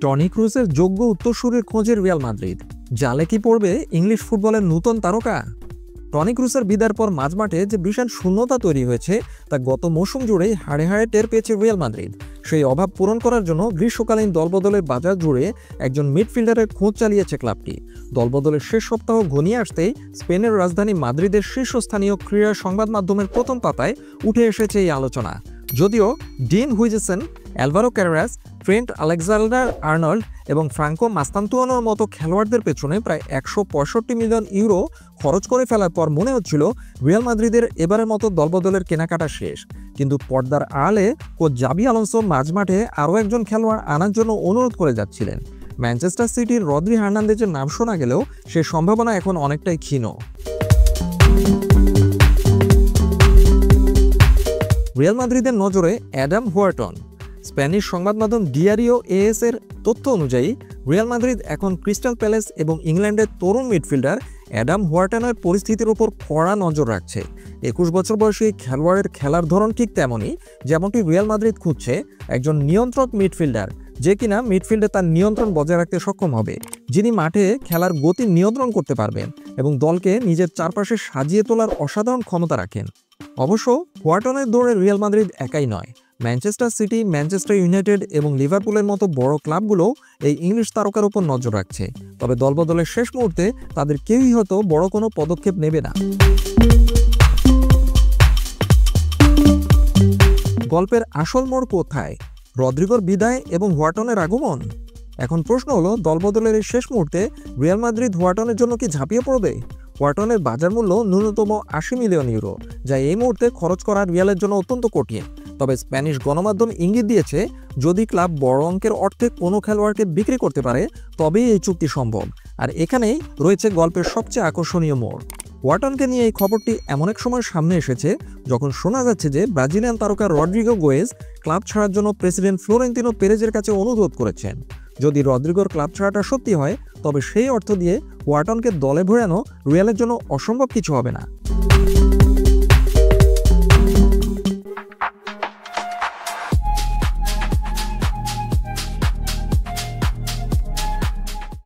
Tony ক্রুজের যোগ্য উত্তরসূরির খোঁজে Real Madrid. জালে কি পড়বে ইংলিশ ফুটবলের নূতন তারকা? টনি ক্রুজের বিদায়ের পর মাঝমাঠে যে বিশাল শূন্যতা তৈরি হয়েছে তা গত মৌসুম জুড়েই হাড়ে হাড়ে টের পেয়েছে রিয়াল মাদ্রিদ। সেই অভাব পূরণ করার জন্য গ্রীষ্মকালীন দলবদলের বাজার জুড়ে একজন মিডফিল্ডারের খোঁজ চালিয়েছে ক্লাবটি। দলবদলের শেষ সপ্তাহ ঘনিয়ে আসতেই স্পেনের রাজধানী মাদ্রিদের শীর্ষস্থানীয় ক্রীড়া সংবাদ মাধ্যমের প্রথম পাতায় উঠে এসেছে এই আলোচনা। যদিও ডিন হুইজেসেন, অ্যালভারো ক্যারেরাস, ট্রেন্ট আলেকজান্ডার-আর্নল্ড এবং ফ্রাঙ্কো মাস্তান্তুয়ানোর মতো খেলোয়াড়দের পেছনে প্রায় 165 মিলিয়ন ইউরো খরচ করে ফেলার পর মনে হচ্ছিল রিয়াল মাদ্রিদের এবারের মতো দলবদলের কেনাকাটা শেষ। কিন্তু পর্দার আড়ালে কোচ জাবি আলোনসো মাঝমাঠে আরও একজন খেলোয়াড় আনার জন্য অনুরোধ করে যাচ্ছিলেন। ম্যানচেস্টার সিটির রদ্রি হার্নান্দেজের নাম শোনা গেলেও সে সম্ভাবনা এখন অনেকটাই ক্ষীণ। রিয়াল মাদ্রিদের নজরে অ্যাডাম হুয়ারটন। স্প্যানিশ সংবাদ মাধ্যম ডিয়ারিও এএস এর তথ্য অনুযায়ী রিয়াল মাদ্রিদ এখন ক্রিস্টাল প্যালেস এবং ইংল্যান্ডের তরুণ মিডফিল্ডার অ্যাডাম হুয়ারটনের পরিস্থিতির উপর কড়া নজর রাখছে। 21 বছর বয়সী খেলোয়াড়ের খেলার ধরন ঠিক তেমনই যেমনটি রিয়াল মাদ্রিদ খুঁজছে, একজন নিয়ন্ত্রক মিডফিল্ডার যে কিনা মিডফিল্ডে তার নিয়ন্ত্রণ বজায় রাখতে সক্ষম হবে, যিনি মাঠে খেলার গতি নিয়ন্ত্রণ করতে পারবেন এবং দলকে নিজের চারপাশে সাজিয়ে তোলার অসাধারণ ক্ষমতা রাখেন। অবশ্য হুয়ারটনের দৌড়ে রিয়াল মাদ্রিদ একাই নয়, ম্যানচেস্টার সিটি, ম্যানচেস্টার ইউনাইটেড এবং লিভারপুলের মতো বড় ক্লাবগুলোও এই ইংলিশ তারকার উপর নজর রাখছে। তবে দলবদলের শেষ মুহূর্তে তাদের কেউই হয়তো বড় কোনো পদক্ষেপ নেবে না। গল্পের আসল মোড় কোথায়? রদ্রিগোর বিদায় এবং হুয়ারটনের আগমন? এখন প্রশ্ন হলো, দলবদলের এই শেষ মুহূর্তে রিয়াল মাদ্রিদ হুয়ারটনের জন্য কি ঝাঁপিয়ে পড়বে? হুয়ারটনের বাজার মূল্য ন্যূনতম 80 মিলিয়ন ইউরো, যা এই মুহূর্তে খরচ করা রিয়ালের জন্য অত্যন্ত কঠিন। তবে স্প্যানিশ গণমাধ্যম ইঙ্গিত দিয়েছে যদি ক্লাব বড় অঙ্কের অর্থে কোনো খেলোয়াড়কে বিক্রি করতে পারে তবেই এই চুক্তি সম্ভব। আর এখানেই রয়েছে গল্পের সবচেয়ে আকর্ষণীয় মোড়। হুয়ারটনকে নিয়ে এই খবরটি এমন এক সময় সামনে এসেছে যখন শোনা যাচ্ছে যে ব্রাজিলিয়ান তারকা রদ্রিগো গোয়েজ ক্লাব ছাড়ার জন্য প্রেসিডেন্ট ফ্লোরেন্তিনো পেরেজের কাছে অনুরোধ করেছেন। যদি রদ্রিগোর ক্লাব ছাড়াটা সত্যি হয় তবে সেই অর্থ দিয়ে হুয়ারটনকে দলে ভরানো রিয়ালের জন্য অসম্ভব কিছু হবে না।